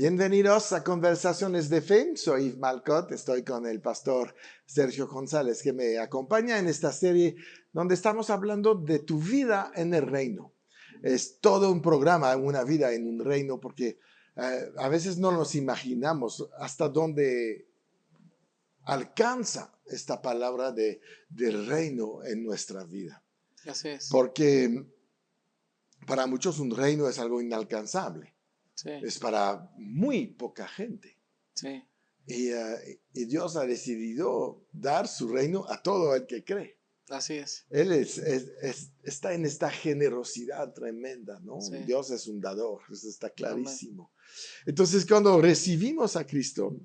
Bienvenidos a Conversaciones de Fe. Soy Yves Malcott, estoy con el pastor Sergio González que me acompaña en esta serie donde estamos hablando de tu vida en el reino. Es todo un programa, una vida en un reino, porque a veces no nos imaginamos hasta dónde alcanza esta palabra del reino en nuestra vida. Así es. Porque para muchos un reino es algo inalcanzable. Sí, Es para muy poca gente. sí, Y Dios ha decidido dar su reino a todo el que cree. así es. Él está en esta generosidad tremenda, ¿no? Sí. Dios es un dador, eso está clarísimo. Entonces, cuando recibimos a Cristo,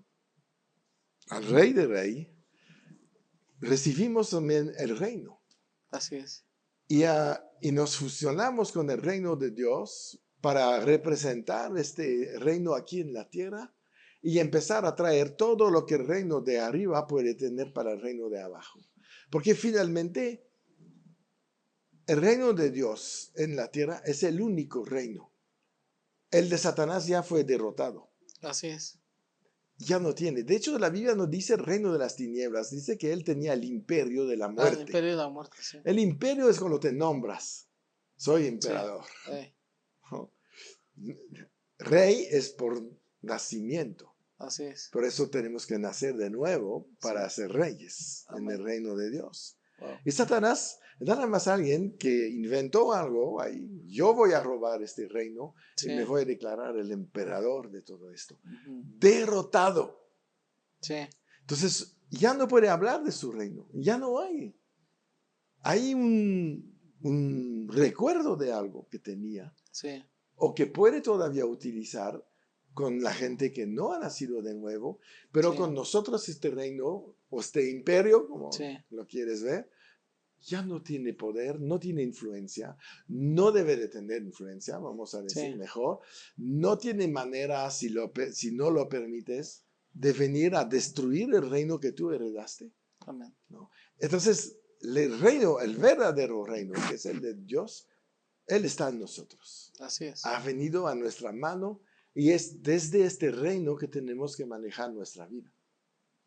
al Rey de Rey, recibimos también el reino. Así es. Y nos fusionamos con el reino de Dios para representar este reino aquí en la tierra y empezar a traer todo lo que el reino de arriba puede tener para el reino de abajo. Porque finalmente el reino de Dios en la tierra es el único reino. El de Satanás ya fue derrotado. Así es. Ya no tiene. De hecho, la Biblia no dice el reino de las tinieblas, dice que él tenía el imperio de la muerte. El imperio de la muerte, sí. El imperio es cuando te nombras. Soy emperador. Sí. Rey es por nacimiento. Así es. Por eso tenemos que nacer de nuevo para ser reyes Amén. en el reino de Dios. Wow. Y Satanás, nada más alguien que inventó algo ahí. Yo voy a robar este reino Sí. y me voy a declarar el emperador de todo esto. Ujú. Derrotado. Sí, Entonces, ya no puede hablar de su reino. Ya no hay. Hay un recuerdo de algo que tenía sí, o que puede todavía utilizar con la gente que no ha nacido de nuevo, pero Sí. con nosotros este reino o este imperio, como Sí. lo quieres ver, ya no tiene poder, no tiene influencia, no debe de tener influencia, vamos a decir Sí. mejor, no tiene manera, si no lo permites, de venir a destruir el reino que tú heredaste. amén. ¿No? Entonces, el reino, el verdadero reino, que es el de Dios, Él está en nosotros. Así es. Ha venido a nuestra mano y es desde este reino que tenemos que manejar nuestra vida.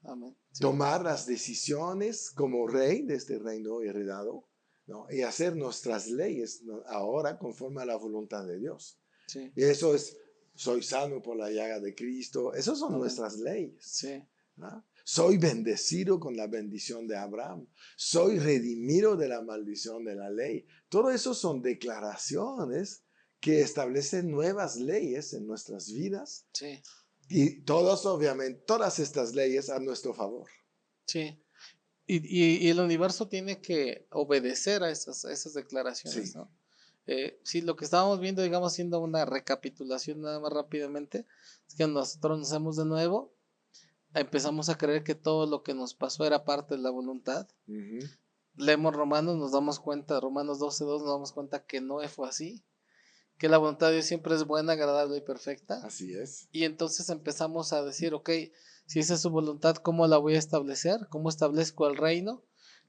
Amén. Sí. Tomar las decisiones como rey de este reino heredado, ¿no? Y hacer nuestras leyes, ¿no? Ahora conforme a la voluntad de Dios. Sí. Y eso es, soy sano por la llaga de Cristo. Esas son Amén. nuestras leyes. Sí. ¿No? Soy bendecido con la bendición de Abraham. Soy redimido de la maldición de la ley. Todo eso son declaraciones que establecen nuevas leyes en nuestras vidas. Sí. Y todas, obviamente, todas estas leyes a nuestro favor. Sí. Y el universo tiene que obedecer a esas declaraciones, Sí. ¿no? Sí, lo que estábamos viendo, digamos, haciendo una recapitulación nada más rápidamente, es que nosotros nacemos de nuevo, empezamos a creer que todo lo que nos pasó era parte de la voluntad. Ujú. Leemos Romanos, nos damos cuenta, Romanos 12:2, nos damos cuenta que no fue así, que la voluntad de Dios siempre es buena, agradable y perfecta. Así es. Y entonces empezamos a decir, ok, si esa es su voluntad, ¿cómo la voy a establecer? ¿Cómo establezco el reino?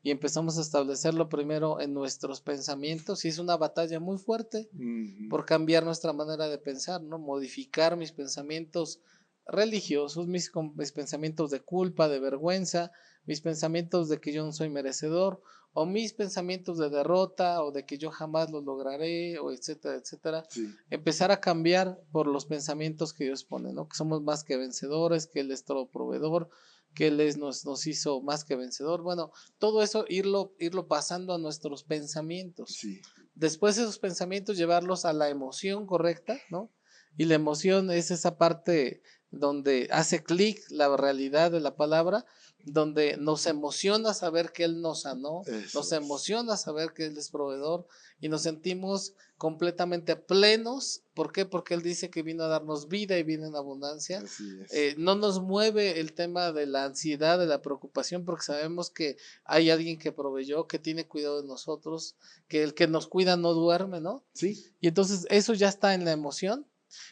Y empezamos a establecerlo primero en nuestros pensamientos, y es una batalla muy fuerte Ujú. por cambiar nuestra manera de pensar, ¿no? Modificar mis pensamientos religiosos, mis pensamientos de culpa, de vergüenza, mis pensamientos de que yo no soy merecedor, o mis pensamientos de derrota, o de que yo jamás lo lograré, o etcétera, etcétera. Sí. Empezar a cambiar por los pensamientos que Dios pone, ¿no? Que somos más que vencedores, que Él es todo proveedor, que Él nos hizo más que vencedor. Bueno, todo eso irlo pasando a nuestros pensamientos. Sí. Después esos pensamientos llevarlos a la emoción correcta, ¿no? Y la emoción es esa parte donde hace clic la realidad de la palabra, donde nos emociona saber que Él nos sanó, Eso nos es. emociona saber que Él es proveedor y nos sentimos completamente plenos. ¿Por qué? Porque Él dice que vino a darnos vida y vida en abundancia. Así es. No nos mueve el tema de la ansiedad, de la preocupación, porque sabemos que hay alguien que proveyó, que tiene cuidado de nosotros, que el que nos cuida no duerme, ¿no? Sí. Y entonces eso ya está en la emoción.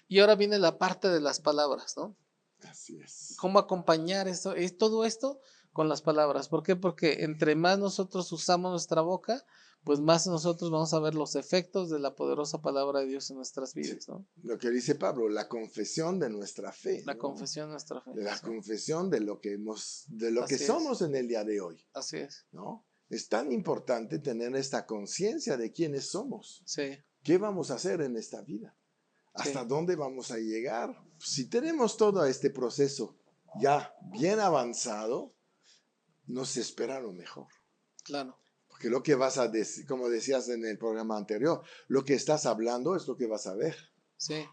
Y ahora viene la parte de las palabras, ¿no? Así es. ¿Cómo acompañar esto? Todo esto con las palabras. ¿Por qué? Porque entre más nosotros usamos nuestra boca, pues más nosotros vamos a ver los efectos de la poderosa palabra de Dios en nuestras Sí, vidas, ¿no? lo que dice Pablo, la confesión de nuestra fe, La ¿no? confesión de nuestra fe. De la Sí. confesión de lo que de lo que Así es, somos en el día de hoy, así es. ¿no? Es tan importante tener esta conciencia de quiénes somos, Sí, qué vamos a hacer en esta vida, hasta sí, dónde vamos a llegar. Si tenemos todo este proceso ya bien avanzado, nos espera lo mejor. claro. Porque lo que vas a decir, como decías en el programa anterior, lo que estás hablando es lo que vas a ver. Sí,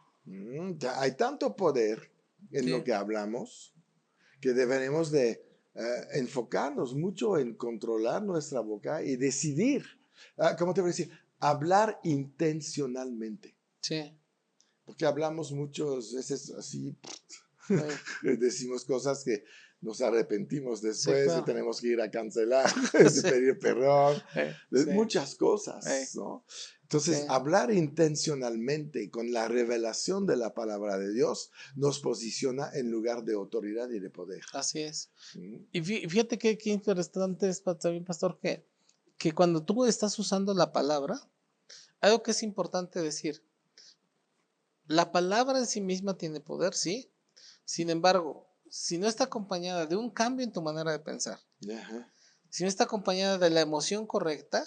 Ya hay tanto poder en lo sí, que hablamos que deberemos de enfocarnos mucho en controlar nuestra boca y decidir, ¿cómo te voy a decir? Hablar intencionalmente. sí, Porque hablamos muchas veces así, sí, decimos cosas que nos arrepentimos sí, después y claro. tenemos que ir a cancelar, de Sí, pedir perdón, de sí, muchas cosas, ¿no? Entonces, sí, hablar intencionalmente con la revelación de la palabra de Dios nos posiciona en lugar de autoridad y de poder. así es. ¿Mm? Y fíjate qué interesante es también, pastor, que cuando tú estás usando la palabra, algo que es importante decir, la palabra en sí misma tiene poder, sí. Sin embargo, si no está acompañada de un cambio en tu manera de pensar, Ajá. si no está acompañada de la emoción correcta,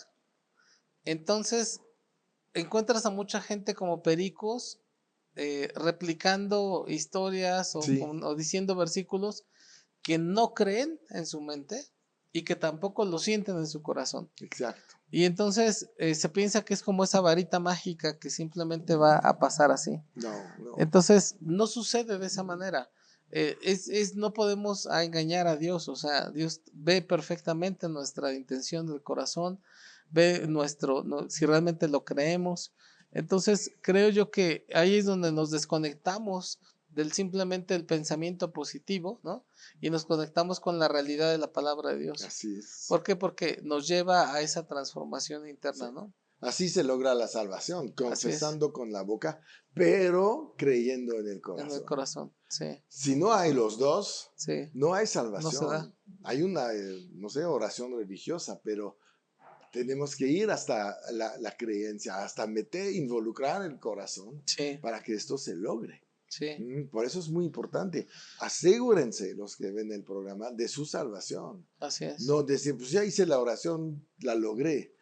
entonces encuentras a mucha gente como pericos replicando historias Sí, o diciendo versículos que no creen en su mente y que tampoco lo sienten en su corazón. exacto. Y entonces se piensa que es como esa varita mágica que simplemente va a pasar así. No, no. Entonces no sucede de esa manera. No podemos engañar a Dios, o sea, Dios ve perfectamente nuestra intención del corazón, ve si realmente lo creemos. Entonces creo yo que ahí es donde nos desconectamos del simplemente el pensamiento positivo, ¿no? Y nos conectamos con la realidad de la palabra de Dios. Así es. ¿Por qué? Porque nos lleva a esa transformación Sí. interna, ¿no? Así se logra la salvación, Así es, confesando con la boca, pero creyendo en el en el corazón. corazón, sí, Si no hay los dos, sí, no hay no se da, salvación. Hay una, no sé, oración religiosa, pero tenemos que ir hasta la creencia, hasta meter, involucrar el corazón sí, para que esto se logre. sí, Por eso es muy importante. Asegúrense los que ven el programa de su salvación. así es, No decir, pues ya hice la oración, la logré.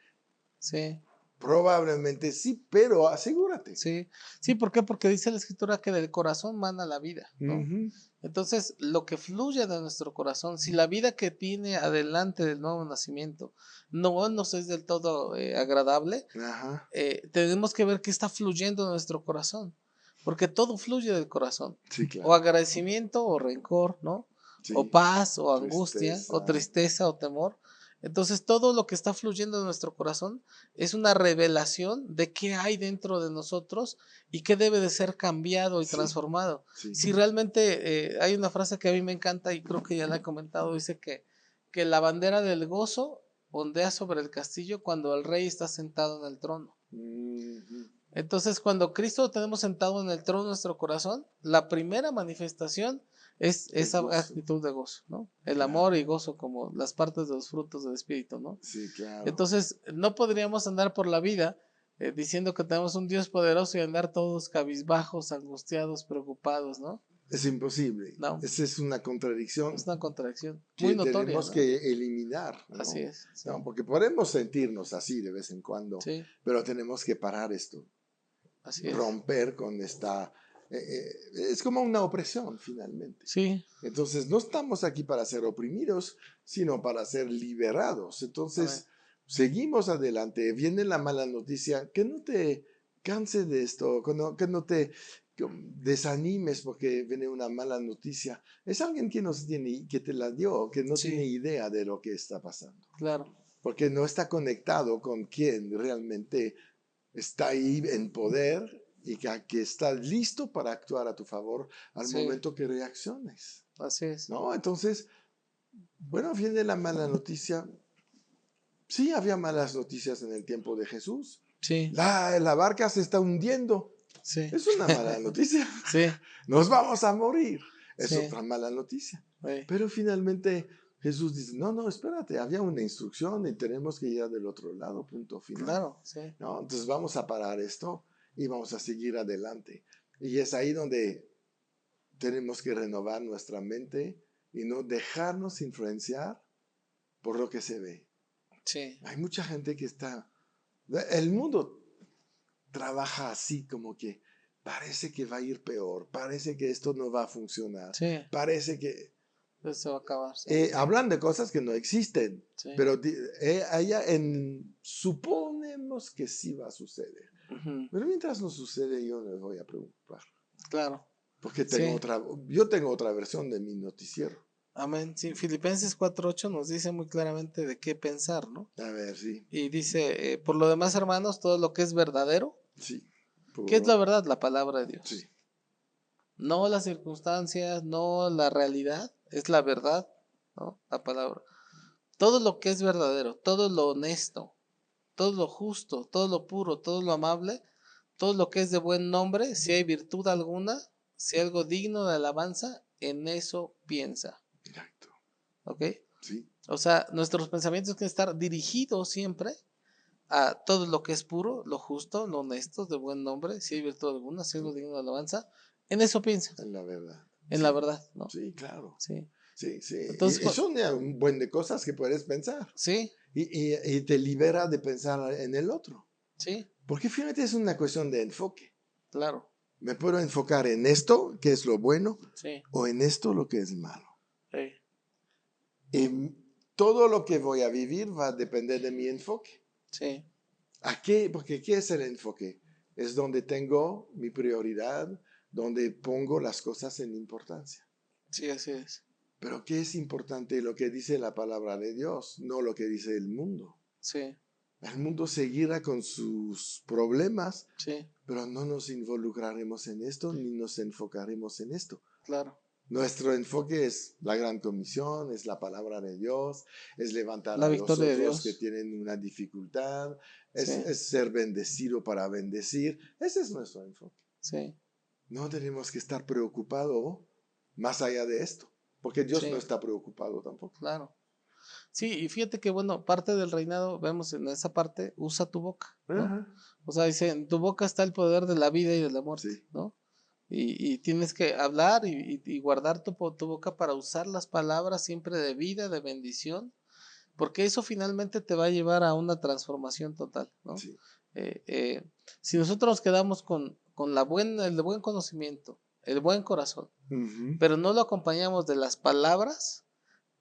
sí, Probablemente sí, pero asegúrate. sí, sí, ¿por qué? Porque dice la escritura que del corazón mana la vida, ¿no? Ujú. Entonces, lo que fluye de nuestro corazón, si la vida que viene adelante del nuevo nacimiento no nos es del todo agradable, Ajá, tenemos que ver qué está fluyendo de nuestro corazón, porque todo fluye del corazón, sí, o claro. agradecimiento o rencor, ¿no? O Sí, paz o angustia o tristeza. tristeza o temor. Entonces todo lo que está fluyendo de nuestro corazón es una revelación de qué hay dentro de nosotros y qué debe de ser cambiado y Sí, transformado. sí. Si realmente hay una frase que a mí me encanta y creo que ya la he comentado, dice que la bandera del gozo ondea sobre el castillo cuando el rey está sentado en el trono. Ujú. Entonces, cuando Cristo lo tenemos sentado en el trono de nuestro corazón, la primera manifestación es Es esa gozo, actitud de gozo, ¿no? El amor claro. y gozo como las partes de los frutos del Espíritu, ¿no? Sí, claro. Entonces, no podríamos andar por la vida diciendo que tenemos un Dios poderoso y andar todos cabizbajos, angustiados, preocupados, ¿no? Es imposible. No, Esa es una es contradicción una contradicción muy que notoria, tenemos ¿no? que eliminar, Así ¿no? es, sí, ¿No? Porque podemos sentirnos así de vez en cuando, sí, pero tenemos que parar esto, así es, romper con esta... es como una opresión finalmente. sí, Entonces, no estamos aquí para ser oprimidos, sino para ser liberados. amén, Entonces, seguimos adelante. Viene la mala noticia, que no te canse de esto, que no te desanimes porque viene una mala noticia. Es alguien que, que te la dio, que no tiene sí, idea de lo que está pasando, claro, porque no está conectado con quien realmente está ahí en poder y que está listo para actuar a tu favor al sí, momento que reacciones. así es, ¿No? Entonces, bueno, viene la mala noticia. Sí, había malas noticias en el tiempo de Jesús. sí, La barca se está hundiendo. sí, Es una mala noticia. sí, Nos vamos a morir. Es sí, otra mala noticia. sí, Pero finalmente Jesús dice, no, no, espérate, había una instrucción y tenemos que ir del otro lado, punto final. Claro, sí. ¿No? Entonces vamos a parar esto y vamos a seguir adelante. Y es ahí donde tenemos que renovar nuestra mente y no dejarnos influenciar por lo que se ve. Sí. Hay mucha gente que está... El mundo trabaja así como que parece que va a ir peor, parece que esto no va a funcionar, Sí. parece que... Eso se va a acabar. Sí. hablan de cosas que no existen, Sí. pero suponemos que sí va a suceder. Ujú. Pero mientras no sucede, yo no me voy a preocupar. Claro. Porque Sí. yo tengo otra versión de mi noticiero. Amén. Sí, Filipenses 4:8 nos dice muy claramente de qué pensar, ¿no? A ver, sí, Y dice, por lo demás, hermanos, todo lo que es verdadero, sí, ¿qué es la puro, verdad? La palabra de sí, Dios. No las circunstancias, no la realidad, es la verdad, ¿no? La palabra. Todo lo que es verdadero, todo lo honesto, todo lo justo, todo lo puro, todo lo amable, todo lo que es de buen nombre, si hay virtud alguna, si hay algo digno de alabanza, en eso piensa. exacto, ¿Ok? sí, O sea, nuestros pensamientos tienen que estar dirigidos siempre a todo lo que es puro, lo justo, lo honesto, de buen nombre, si hay virtud alguna, si hay algo digno de alabanza, en eso piensa, en la verdad. en la Sí, verdad, ¿no? sí, claro. Sí. Sí, sí. Entonces, Y son ya un buen de cosas que puedes pensar. sí, Y te libera de pensar en el otro. sí, Porque finalmente es una cuestión de enfoque. claro, Me puedo enfocar en esto, que es lo bueno, sí, o en esto, lo que es malo. sí, Y todo lo que voy a vivir va a depender de mi enfoque. sí, ¿A qué? Porque ¿qué es el enfoque? Es donde tengo mi prioridad, donde pongo las cosas en importancia. sí, así es, Pero ¿qué es importante? Lo que dice la palabra de Dios, no lo que dice el mundo. sí, El mundo seguirá con sus problemas, sí, pero no nos involucraremos en esto ni nos enfocaremos en esto. claro. Nuestro enfoque es la gran comisión, es la palabra de Dios, es levantar La a los victoria de otros que Dios, tienen una dificultad, sí, es ser bendecido para bendecir. Ese es nuestro enfoque. sí, No tenemos que estar preocupados más allá de esto, porque Dios no sí, está preocupado tampoco. claro. Sí, y fíjate que, bueno, parte del reinado, vemos en esa parte, usa tu boca, ¿no? Ajá. O sea, dice, en tu boca está el poder de la vida y de la muerte, Sí, ¿no? Y tienes que hablar y guardar tu boca para usar las palabras siempre de vida, de bendición, porque eso finalmente te va a llevar a una transformación total, ¿no? sí. Eh, eh, si nosotros nos quedamos con el buen conocimiento, el buen corazón, Ujú. pero no lo acompañamos de las palabras,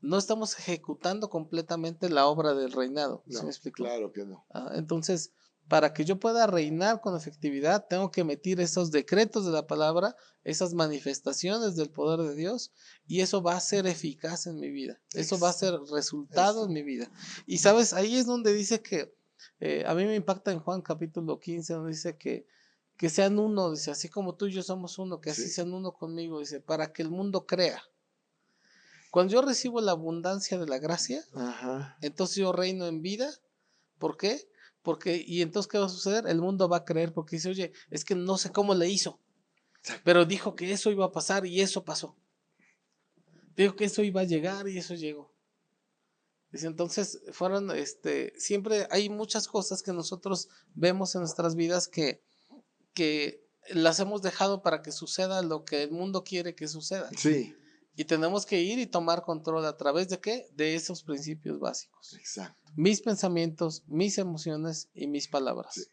no estamos ejecutando completamente la obra del reinado. ¿Sí me No, explico? claro que no. Entonces, para que yo pueda reinar con efectividad, tengo que emitir esos decretos de la palabra, esas manifestaciones del poder de Dios, y eso va a ser eficaz en mi vida. Eso va a ser resultado en Eso. mi vida. Y sabes, ahí es donde dice que, a mí me impacta en Juan capítulo 15, donde dice que sean uno, dice, así como tú y yo somos uno, que así Sí. sean uno conmigo, dice, para que el mundo crea. Cuando yo recibo la abundancia de la gracia, Ajá. entonces yo reino en vida. ¿Por qué? Porque, y entonces, ¿qué va a suceder? El mundo va a creer porque dice, oye, es que no sé cómo le hizo, Exacto. pero dijo que eso iba a pasar y eso pasó. Dijo que eso iba a llegar y eso llegó. Dice, entonces, siempre hay muchas cosas que nosotros vemos en nuestras vidas que las hemos dejado para que suceda lo que el mundo quiere que suceda. Sí, Y tenemos que ir y tomar control a través de qué? De esos principios básicos. exacto. Mis pensamientos, mis emociones y mis Sí. palabras.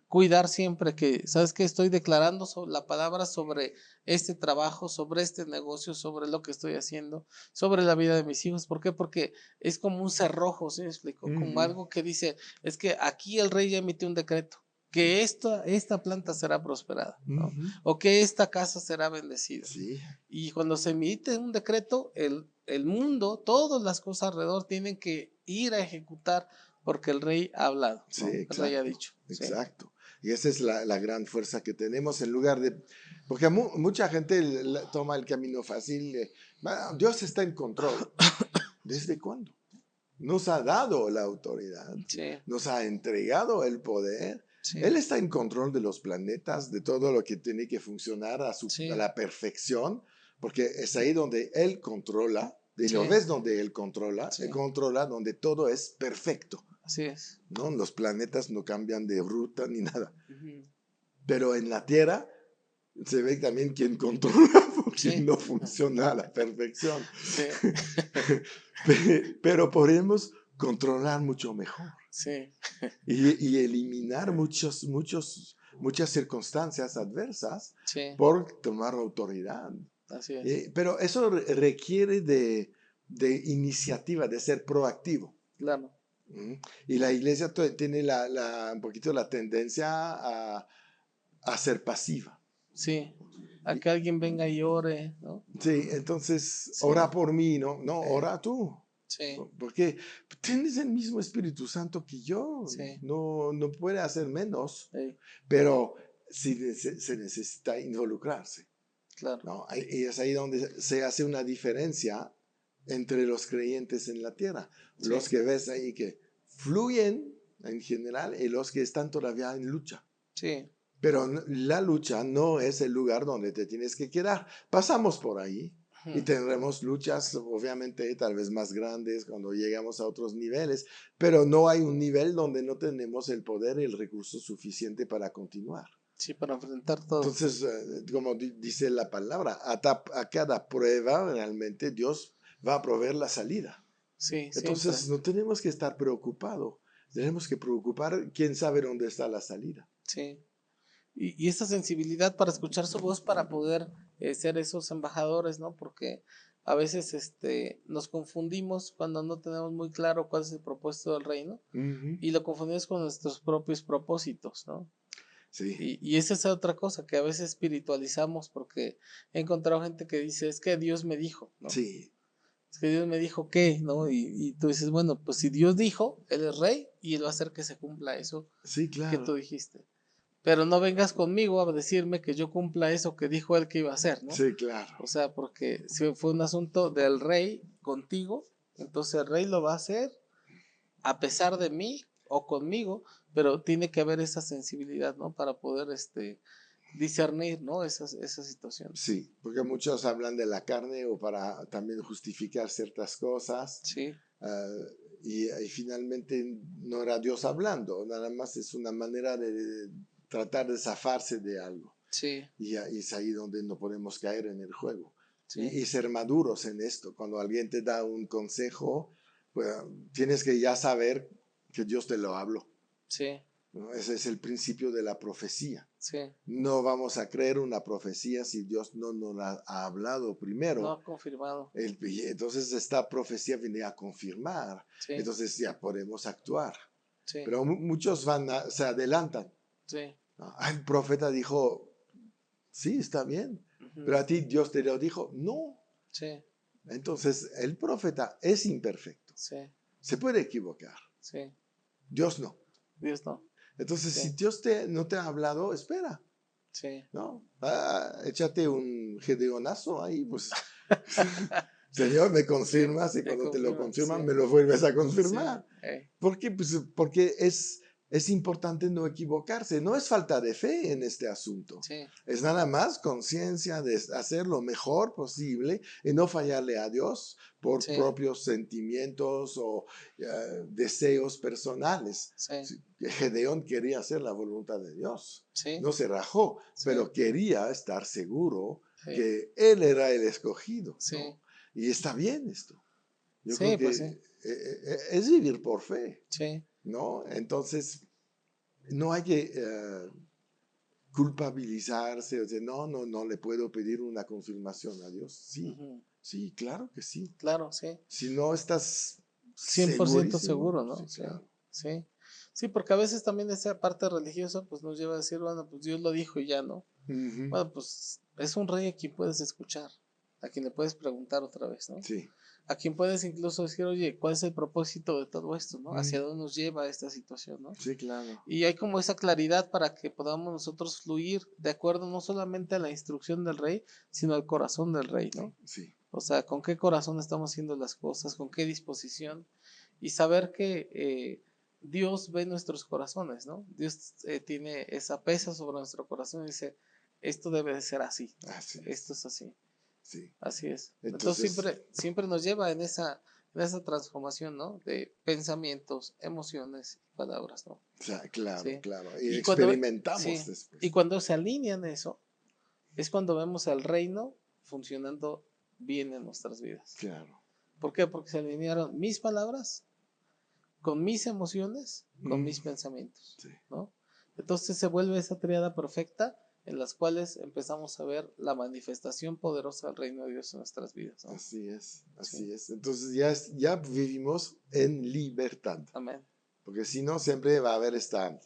Cuidar siempre que, ¿sabes qué? Estoy declarando la palabra sobre este trabajo, sobre este negocio, sobre lo que estoy haciendo, sobre la vida de mis hijos. ¿Por qué? Porque es como un cerrojo, ¿sí me explico? Como Ujú. algo que dice, es que aquí el rey ya emitió un decreto, que esta planta será prosperada, ¿no? Ujú. O que esta casa será bendecida. Sí, Y cuando se emite un decreto, el mundo, todas las cosas alrededor tienen que ir a ejecutar porque el rey ha hablado, sí, ¿no? El rey ha exacto, dicho, ¿sí? exacto. Y esa es la gran fuerza que tenemos en lugar de... Porque mucha gente toma el camino fácil. "Ah, Dios está en control. ¿Desde cuándo? Nos ha dado la autoridad, Sí, nos ha entregado el poder. sí, Él está en control de los planetas, de todo lo que tiene que funcionar a sí, la perfección, porque es ahí donde Él controla Y Sí, lo ves donde él sí, controla donde todo es perfecto, así es. ¿no? Los planetas no cambian de ruta ni nada. Ujú. Pero en la Tierra se ve también quién controla porque Sí, no funciona a la perfección. sí, Pero podemos controlar mucho mejor sí, y eliminar muchas circunstancias adversas sí, por tomar autoridad. así es. Pero eso requiere de iniciativa, de ser proactivo. Claro, ¿Mm? Y la iglesia tiene un poquito la tendencia a ser pasiva. sí. A Y- que alguien venga y ore, ¿no? sí, entonces Sí, ora por mí, ¿no? No, sí, ora tú. sí, Porque tienes el mismo Espíritu Santo que yo. sí, No puede hacer menos, sí, pero sí se necesita involucrarse. claro, ¿No? Y es ahí donde se hace una diferencia entre los creyentes en la tierra. Los sí, que ves ahí que fluyen en general y los que están todavía en lucha. sí, Pero la lucha no es el lugar donde te tienes que quedar. Pasamos por ahí y ujú, tendremos luchas, obviamente, tal vez más grandes cuando llegamos a otros niveles, pero no hay un nivel donde no tenemos el poder y el recurso suficiente para continuar. sí, para enfrentar todo. Entonces, como dice la palabra, a cada prueba realmente Dios va a proveer la salida. Sí, Entonces, siempre, no tenemos que estar preocupados, tenemos que preocupar quién sabe dónde está la salida. sí. Y esa sensibilidad para escuchar su voz para poder ser esos embajadores, ¿no? Porque a veces nos confundimos cuando no tenemos muy claro cuál es el propósito del reino Ujú. y lo confundimos con nuestros propios propósitos, ¿no? Sí, Y esa es otra cosa que a veces espiritualizamos porque he encontrado gente que dice, es que Dios me dijo, ¿no? sí, Es que Dios me dijo qué, ¿no? Y tú dices, bueno, pues si Dios dijo, Él es rey y Él va a hacer que se cumpla eso sí, que tú claro. dijiste. Pero no vengas conmigo a decirme que yo cumpla eso que dijo Él que iba a hacer, ¿no? Sí, claro. O sea, porque si fue un asunto del rey contigo, entonces el rey lo va a hacer a pesar de mí o conmigo, pero tiene que haber esa sensibilidad, ¿no? Para poder discernir, ¿no? Esas situaciones. Sí, porque muchos hablan de la carne o para también justificar ciertas cosas. Sí, ah, y finalmente no era Dios hablando, nada más es una manera de tratar de zafarse de algo. sí, Y es ahí donde no podemos caer en el juego. sí, Y ser maduros en esto. Cuando alguien te da un consejo, pues tienes que ya saber que Dios te lo habló, sí, ¿no? Ese es el principio de la profecía. sí. No vamos a creer una profecía si Dios no nos la ha hablado No primero. ha confirmado. Entonces esta profecía viene a confirmar. Sí, Entonces ya podemos actuar. sí, Pero muchos se adelantan. sí. ¿No? Ah, el profeta dijo, sí, está bien. Ujú, Pero a ti Dios te lo dijo, no. sí, Entonces el profeta es imperfecto. sí, Se puede equivocar. sí. Dios no. Dios no. Entonces si Sí, Dios no te ha hablado, espera. sí. ¿No? Échate un gedeonazo ahí, pues. Señor, me confirmas y Me cuando te lo confirma, sí, confirman me lo vuelves a sí. confirmar. ¿Por qué? Pues porque es importante no equivocarse. No es falta de fe en este asunto. Sí, Es nada más conciencia de hacer lo mejor posible y no fallarle a Dios por sí, propios sentimientos o deseos personales. sí, Sí, Gedeón quería hacer la voluntad de Dios. sí, No se rajó, sí, pero quería estar seguro sí, que él era el escogido, sí, ¿no? Y está bien esto. Yo creo sí, que pues sí, es vivir por fe, sí, ¿no? Entonces, no hay que culpabilizarse, o sea, no le puedo pedir una confirmación a Dios. Sí, ujú, sí, claro que sí. claro, sí, Si no estás 100% segurísimo, seguro, sí, ¿no? Sí, claro. sí, sí, porque a veces también esa parte religiosa pues nos lleva a decir, bueno, pues Dios lo dijo y ya, ¿no? Ujú. Bueno, pues es un rey a quien puedes escuchar, a quien le puedes preguntar otra vez, ¿no? Sí. A quien puedes incluso decir, oye, ¿cuál es el propósito de todo esto, ¿no? ¿Hacia Mm, dónde nos lleva esta situación, ¿no? sí, claro. Y hay como esa claridad para que podamos nosotros fluir de acuerdo no solamente a la instrucción del rey, sino al corazón del rey, ¿no? Sí, O sea, con qué corazón estamos haciendo las cosas, con qué disposición y saber que Dios ve nuestros corazones, ¿no? Dios tiene esa pesa sobre nuestro corazón y dice, esto debe de ser así, ¿no? así Esto es. es así. Sí. Así es. Entonces Entonces, siempre nos lleva en esa transformación, ¿no? De pensamientos, emociones y palabras, ¿no? claro, Sí. claro. Y Y experimentamos sí, y después. cuando se alinean eso, es cuando vemos al reino funcionando bien en nuestras vidas. Claro. ¿Por qué? Porque se alinearon mis palabras con mis emociones, con Mm, mis pensamientos, sí. ¿no? Entonces se vuelve esa triada perfecta en las cuales empezamos a ver la manifestación poderosa del reino de Dios en nuestras vidas, ¿no? Así es, Sí, así es. Entonces ya vivimos en libertad, amén. porque si no, siempre va a haber esta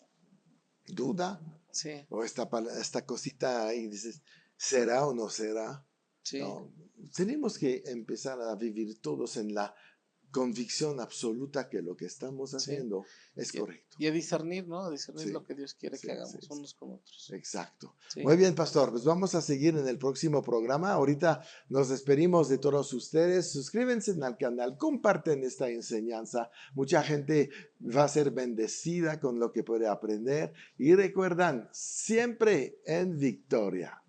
duda Sí, o esta cosita ahí, dices, ¿será o no será? sí. No, tenemos que empezar a vivir todos en la convicción absoluta que lo que estamos Sí, haciendo es y, correcto. y a discernir, ¿no? A discernir Sí, lo que Dios quiere sí, que sí, hagamos sí. unos con otros. Exacto. Sí, Muy bien, pastor. Pues vamos a seguir en el próximo programa. Ahorita nos despedimos de todos ustedes. Suscríbanse al canal, comparten esta enseñanza. Mucha gente va a ser bendecida con lo que puede aprender. Y recuerdan, siempre en victoria.